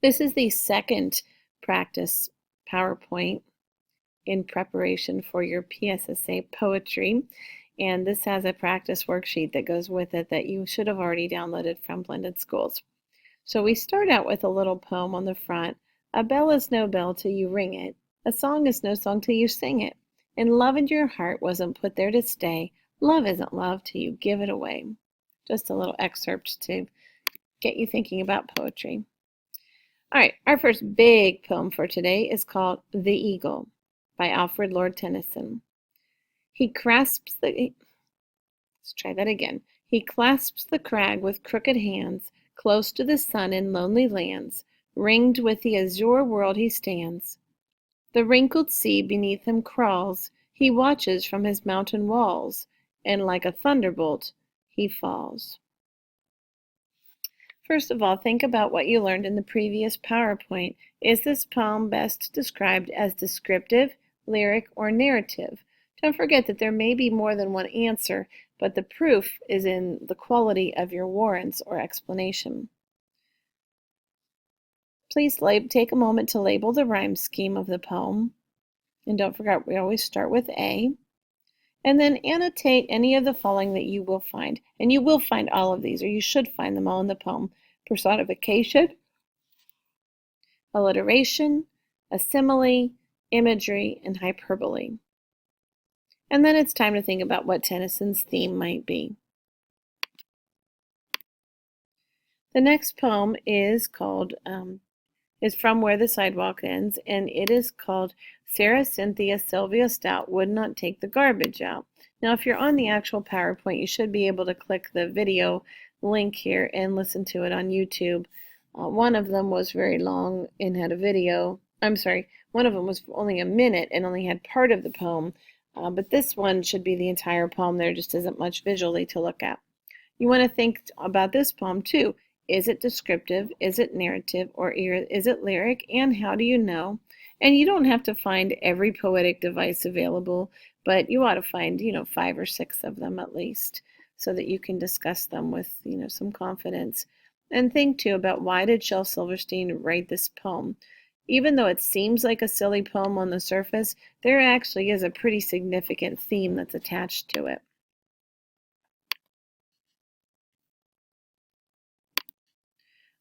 This is the second practice PowerPoint in preparation for your PSSA poetry, and this has a practice worksheet that goes with it that you should have already downloaded from Blended Schools. So we start out with a little poem on the front. A bell is no bell till you ring it. A song is no song till you sing it. And love in your heart wasn't put there to stay. Love isn't love till you give it away. Just a little excerpt to get you thinking about poetry. All right, our first big poem for today is called The Eagle by Alfred Lord Tennyson. Let's try that again. He clasps the crag with crooked hands, close to the sun in lonely lands, ringed with the azure world he stands. The wrinkled sea beneath him crawls, he watches from his mountain walls, and like a thunderbolt he falls. First of all, think about what you learned in the previous PowerPoint. Is this poem best described as descriptive, lyric, or narrative? Don't forget that there may be more than one answer, but the proof is in the quality of your warrants or explanation. Please take a moment to label the rhyme scheme of the poem. And don't forget, we always start with A. And then annotate any of the following that you will find. And you will find all of these, or you should find them all in the poem. Personification, alliteration, a simile, imagery, and hyperbole. And then it's time to think about what Tennyson's theme might be. The next poem is called, is From Where the Sidewalk Ends, and it is called Sarah Cynthia Sylvia Stout Would Not Take the Garbage Out. Now, if you're on the actual PowerPoint, you should be able to click the video link here and listen to it on YouTube. One of them was very long and had a video. I'm sorry, one of them was only a minute and only had part of the poem, but this one should be the entire poem. There just isn't much visually to look at. You want to think about this poem too. Is it descriptive? Is it narrative? Or is it lyric? And how do you know? And you don't have to find every poetic device available, but you ought to find, 5 or 6 of them at least, so that you can discuss them with, some confidence. And think too about, why did Shel Silverstein write this poem? Even though it seems like a silly poem on the surface, there actually is a pretty significant theme that's attached to it.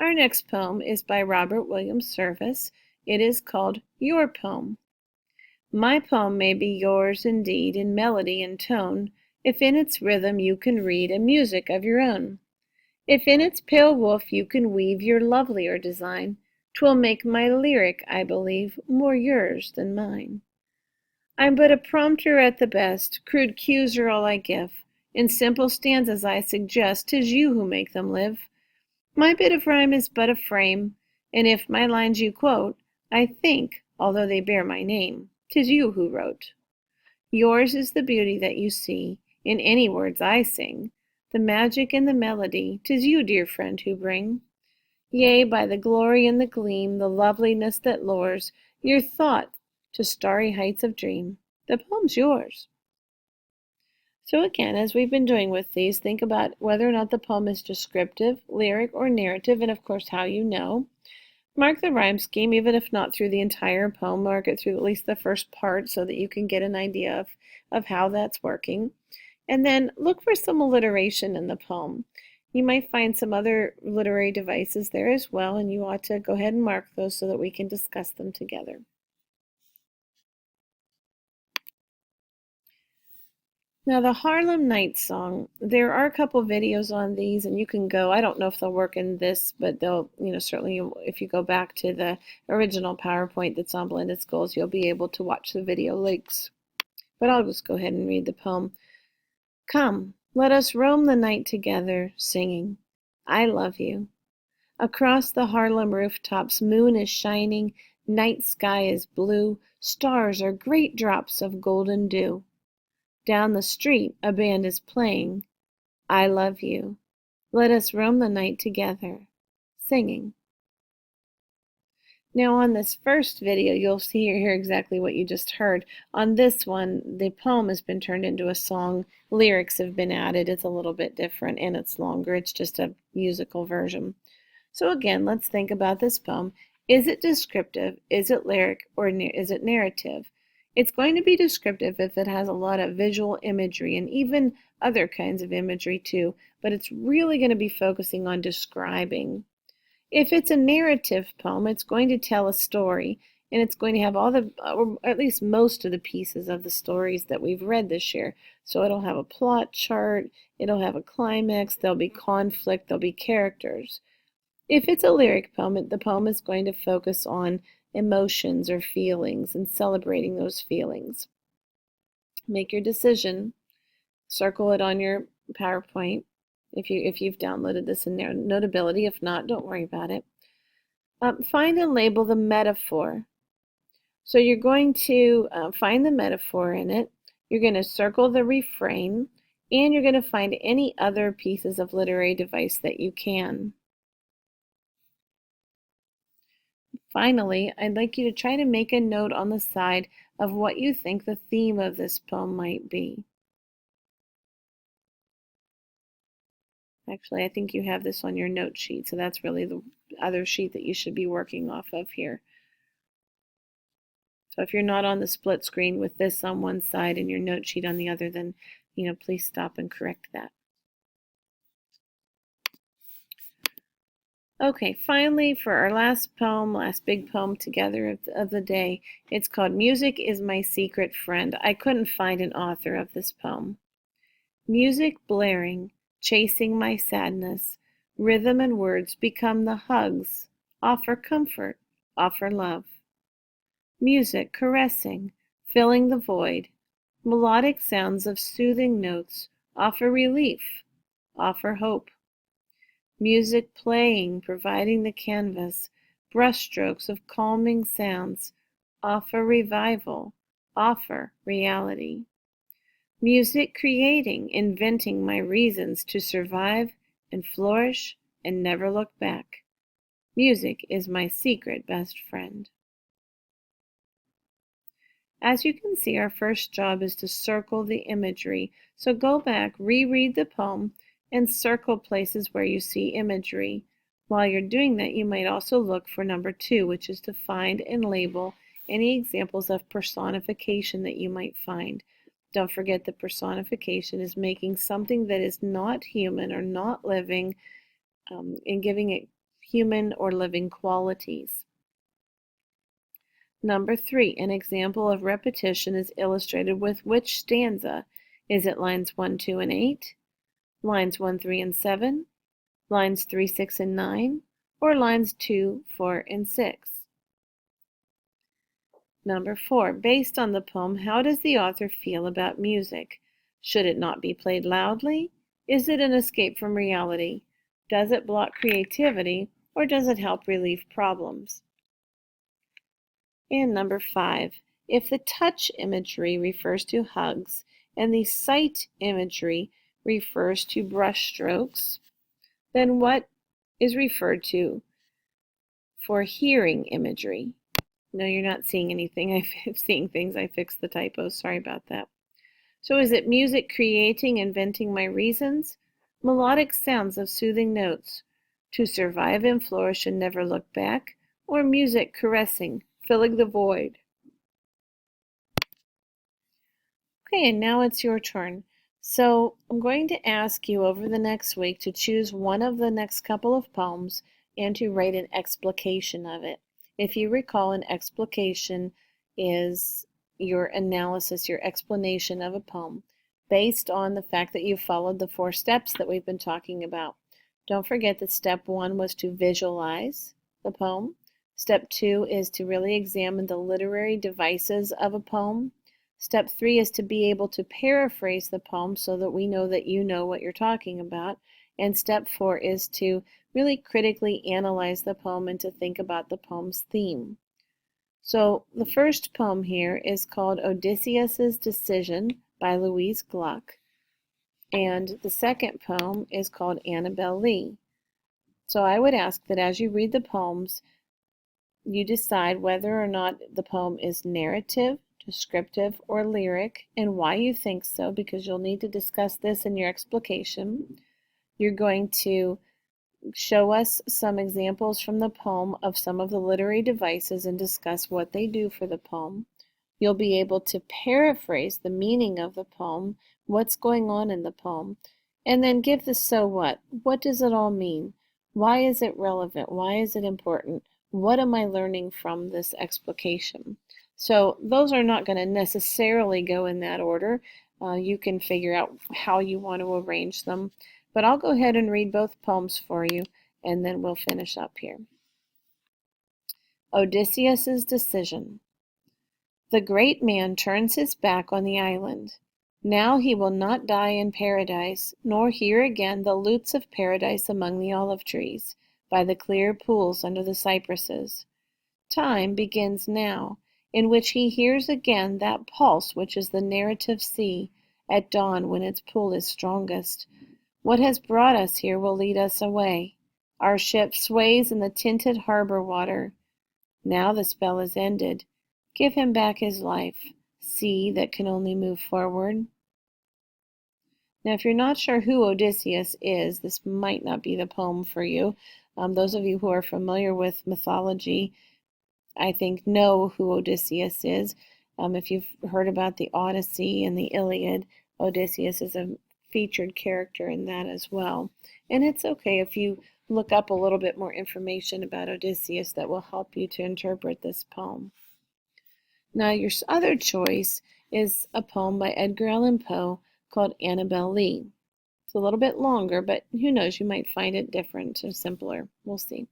Our next poem is by Robert William Service. It is called Your Poem. My poem may be yours indeed in melody and tone, if in its rhythm you can read a music of your own. If in its pale woof you can weave your lovelier design, 'twill make my lyric, I believe, more yours than mine. I'm but a prompter at the best, crude cues are all I give. In simple stanzas I suggest, 'tis you who make them live. My bit of rhyme is but a frame, and if my lines you quote, I think, although they bear my name, 'tis you who wrote. Yours is the beauty that you see in any words I sing, the magic and the melody, 'tis you, dear friend, who bring. Yea, by the glory and the gleam, the loveliness that lures your thought to starry heights of dream, the poem's yours. So again, as we've been doing with these, think about whether or not the poem is descriptive, lyric, or narrative, and of course how you know. Mark the rhyme scheme, even if not through the entire poem, mark it through at least the first part so that you can get an idea of how that's working. And then look for some alliteration in the poem. You might find some other literary devices there as well, and you ought to go ahead and mark those so that we can discuss them together. Now the Harlem Nights song, there are a couple videos on these, and you can go, I don't know if they'll work in this, but they'll, certainly if you go back to the original PowerPoint that's on Blended Schools, you'll be able to watch the video links. But I'll just go ahead and read the poem. Come, let us roam the night together, singing, I love you. Across the Harlem rooftops, moon is shining, night sky is blue, stars are great drops of golden dew. Down the street a band is playing, I love you. Let us roam the night together, singing. Now on this first video, you'll hear exactly what you just heard. On this one, the poem has been turned into a song. Lyrics have been added. It's a little bit different and it's longer. It's just a musical version. So again, let's think about this poem. Is it descriptive? Is it lyric? Or is it narrative? It's going to be descriptive if it has a lot of visual imagery and even other kinds of imagery too, but it's really going to be focusing on describing. If it's a narrative poem, it's going to tell a story, and it's going to have all the, or at least most of the pieces of the stories that we've read this year. So it'll have a plot chart, it'll have a climax, there'll be conflict, there'll be characters. If it's a lyric poem, the poem is going to focus on emotions or feelings and celebrating those feelings. Make your decision. Circle it on your PowerPoint if you've downloaded this in Notability. If not, don't worry about it. Find and label the metaphor. So you're going to find the metaphor in it. You're going to circle the refrain, and you're going to find any other pieces of literary device that you can. Finally, I'd like you to try to make a note on the side of what you think the theme of this poem might be. Actually, I think you have this on your note sheet, so that's really the other sheet that you should be working off of here. So if you're not on the split screen with this on one side and your note sheet on the other, then please stop and correct that. Okay, finally, for our last poem, last big poem together of the day, it's called Music is My Secret Friend. I couldn't find an author of this poem. Music blaring, chasing my sadness, rhythm and words become the hugs, offer comfort, offer love. Music caressing, filling the void, melodic sounds of soothing notes, offer relief, offer hope. Music playing, providing the canvas, brushstrokes of calming sounds, offer revival, offer reality. Music creating, inventing my reasons to survive and flourish and never look back. Music is my secret best friend. As you can see, our first job is to circle the imagery. So go back, reread the poem, and circle places where you see imagery. While you're doing that, you might also look for number 2, which is to find and label any examples of personification that you might find. Don't forget that personification is making something that is not human or not living and giving it human or living qualities. Number 3, an example of repetition is illustrated with which stanza? Is it lines 1, 2, and 8? Lines 1, 3, and 7? Lines 3, 6, and 9? Or lines 2, 4, and 6? Number 4, based on the poem, how does the author feel about music? Should it not be played loudly? Is it an escape from reality? Does it block creativity, or does it help relieve problems? And number 5, if the touch imagery refers to hugs and the sight imagery refers to brush strokes, then what is referred to for hearing imagery? No, you're not seeing anything. I'm seeing things. I fixed the typos. Sorry about that. So is it music creating, inventing my reasons? Melodic sounds of soothing notes, to survive and flourish and never look back? Or music caressing, filling the void? Okay, and now it's your turn. So I'm going to ask you over the next week to choose one of the next couple of poems and to write an explication of it. If you recall, an explication is your analysis, your explanation of a poem based on the fact that you followed the 4 steps that we've been talking about. Don't forget that step 1 was to visualize the poem. Step 2 is to really examine the literary devices of a poem. Step 3 is to be able to paraphrase the poem so that we know that you know what you're talking about. And step 4 is to really critically analyze the poem and to think about the poem's theme. So the first poem here is called Odysseus's Decision by Louise Gluck. And the second poem is called Annabel Lee. So I would ask that as you read the poems, you decide whether or not the poem is narrative, descriptive, or lyric, and why you think so, because you'll need to discuss this in your explication. You're going to show us some examples from the poem of some of the literary devices and discuss what they do for the poem. You'll be able to paraphrase the meaning of the poem, what's going on in the poem, and then give the so what. What does it all mean? Why is it relevant? Why is it important? What am I learning from this explication? So those are not going to necessarily go in that order. You can figure out how you want to arrange them. But I'll go ahead and read both poems for you, and then we'll finish up here. Odysseus's Decision. The great man turns his back on the island. Now he will not die in paradise, nor hear again the lutes of paradise among the olive trees, by the clear pools under the cypresses. Time begins now, in which he hears again that pulse which is the narrative sea, at dawn when its pull is strongest. What has brought us here will lead us away. Our ship sways in the tinted harbor water. Now the spell is ended. Give him back his life, sea that can only move forward. Now, if you're not sure who Odysseus is, this might not be the poem for you. Those of you who are familiar with mythology, I think, know who Odysseus is. If you've heard about the Odyssey and the Iliad, Odysseus is a featured character in that as well. And it's okay if you look up a little bit more information about Odysseus that will help you to interpret this poem. Now, your other choice is a poem by Edgar Allan Poe called Annabel Lee. It's a little bit longer, but who knows, you might find it different or simpler. We'll see.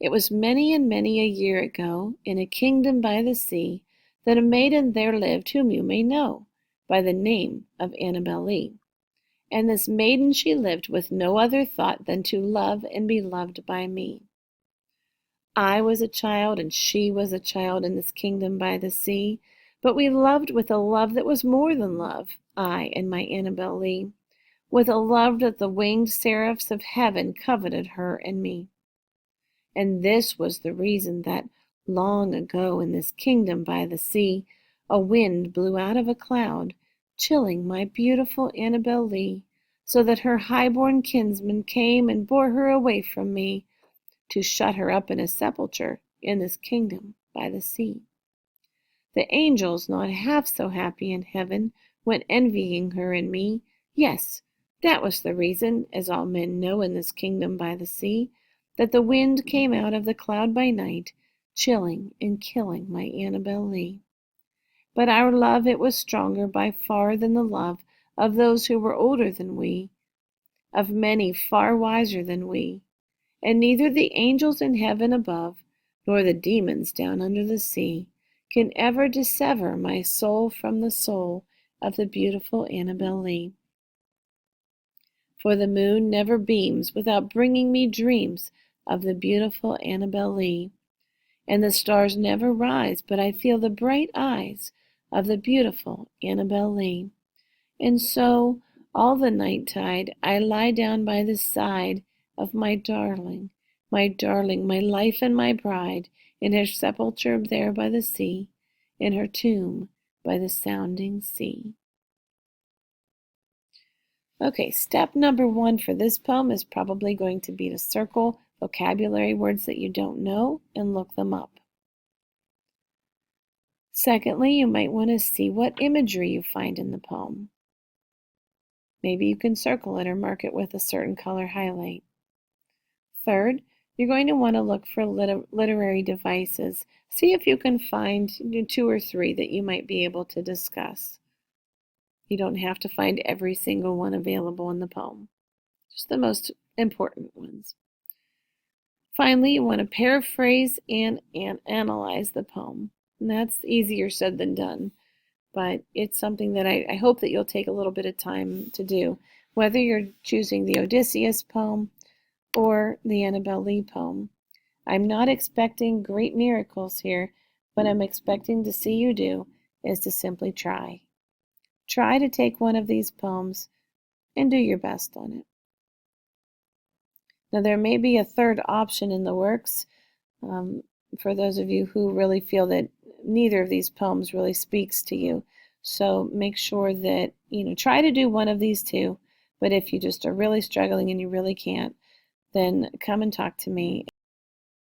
It was many and many a year ago, in a kingdom by the sea, that a maiden there lived whom you may know by the name of Annabel Lee. And this maiden she lived with no other thought than to love and be loved by me. I was a child and she was a child in this kingdom by the sea, but we loved with a love that was more than love, I and my Annabel Lee, with a love that the winged seraphs of heaven coveted her and me. And this was the reason that, long ago in this kingdom by the sea, a wind blew out of a cloud, chilling my beautiful Annabel Lee, so that her high-born kinsman came and bore her away from me, to shut her up in a sepulchre in this kingdom by the sea. The angels, not half so happy in heaven, went envying her and me. Yes, that was the reason, as all men know in this kingdom by the sea, that the wind came out of the cloud by night, chilling and killing my Annabel Lee. But our love, it was stronger by far than the love of those who were older than we, of many far wiser than we, and neither the angels in heaven above, nor the demons down under the sea, can ever dissever my soul from the soul of the beautiful Annabel Lee. For the moon never beams without bringing me dreams of the beautiful Annabel Lee, and the stars never rise but I feel the bright eyes of the beautiful Annabel Lee. And so, all the night tide, I lie down by the side of my darling, my life and my bride, in her sepulchre there by the sea, in her tomb by the sounding sea. Okay, step number 1 for this poem is probably going to be to circle vocabulary words that you don't know and look them up. Secondly, you might want to see what imagery you find in the poem. Maybe you can circle it or mark it with a certain color highlight. Third, you're going to want to look for literary devices. See if you can find 2 or 3 that you might be able to discuss. You don't have to find every single one available in the poem, just the most important ones. Finally, you want to paraphrase and analyze the poem. And that's easier said than done, but it's something that I hope that you'll take a little bit of time to do, whether you're choosing the Odysseus poem or the Annabel Lee poem. I'm not expecting great miracles here. What I'm expecting to see you do is to simply try. Try to take one of these poems and do your best on it. Now, there may be a third option in the works for those of you who really feel that neither of these poems really speaks to you. So make sure that, try to do one of these 2, But if you just are really struggling and you really can't, then come and talk to me.